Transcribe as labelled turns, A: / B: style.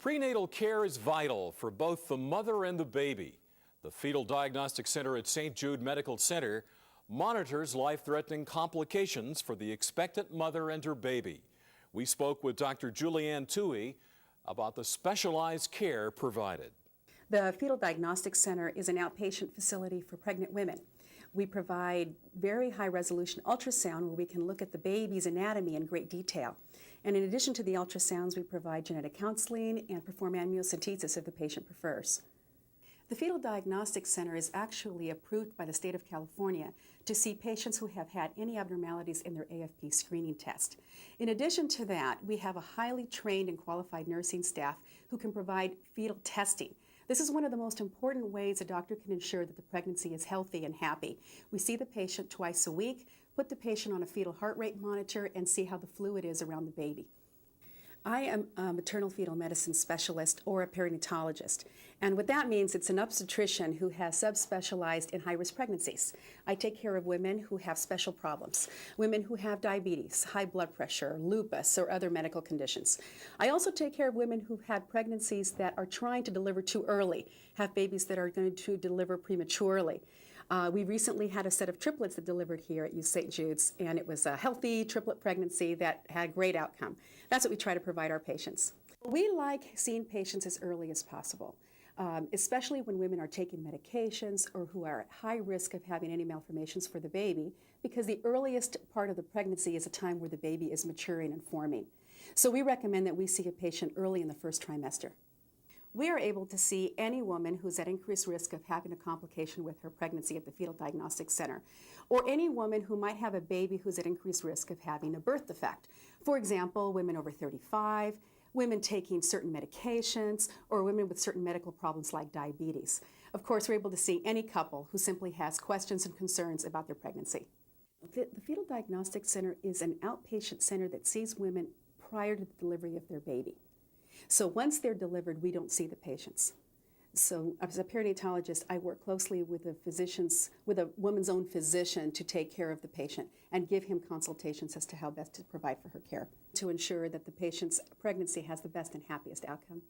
A: Prenatal care is vital for both the mother and the baby. The Fetal Diagnostic Center at St. Jude Medical Center monitors life-threatening complications for the expectant mother and her baby. We spoke with Dr. Julienne Toohey about the specialized care provided.
B: The Fetal Diagnostic Center is an outpatient facility for pregnant women. We provide very high-resolution ultrasound where we can look at the baby's anatomy in great detail. And in addition to the ultrasounds, we provide genetic counseling and perform amniocentesis if the patient prefers. The Fetal Diagnostic Center is actually approved by the state of California to see patients who have had any abnormalities in their AFP screening test. In addition to that, we have a highly trained and qualified nursing staff who can provide fetal testing. This is one of the most important ways a doctor can ensure that the pregnancy is healthy and happy. We see the patient twice a week, put the patient on a fetal heart rate monitor, and see how the fluid is around the baby. I am a maternal fetal medicine specialist or a perinatologist, and what that means, it's an obstetrician who has subspecialized in high-risk pregnancies. I take care of women who have special problems, women who have diabetes, high blood pressure, lupus, or other medical conditions. I also take care of women who've had pregnancies that are trying to deliver too early, have babies that are going to deliver prematurely. We recently had a set of triplets that delivered here at St. Jude's, and it was a healthy triplet pregnancy that had a great outcome. That's what we try to provide our patients. We like seeing patients as early as possible, especially when women are taking medications or who are at high risk of having any malformations for the baby, because the earliest part of the pregnancy is a time where the baby is maturing and forming. So we recommend that we see a patient early in the first trimester. We are able to see any woman who's at increased risk of having a complication with her pregnancy at the Fetal Diagnostic Center, or any woman who might have a baby who's at increased risk of having a birth defect. For example, women over 35, women taking certain medications, or women with certain medical problems like diabetes. Of course, we're able to see any couple who simply has questions and concerns about their pregnancy. The Fetal Diagnostic Center is an outpatient center that sees women prior to the delivery of their baby. So once they're delivered, we don't see the patients. So as a perinatologist, I work closely with a woman's own physician to take care of the patient and give him consultations as to how best to provide for her care to ensure that the patient's pregnancy has the best and happiest outcome.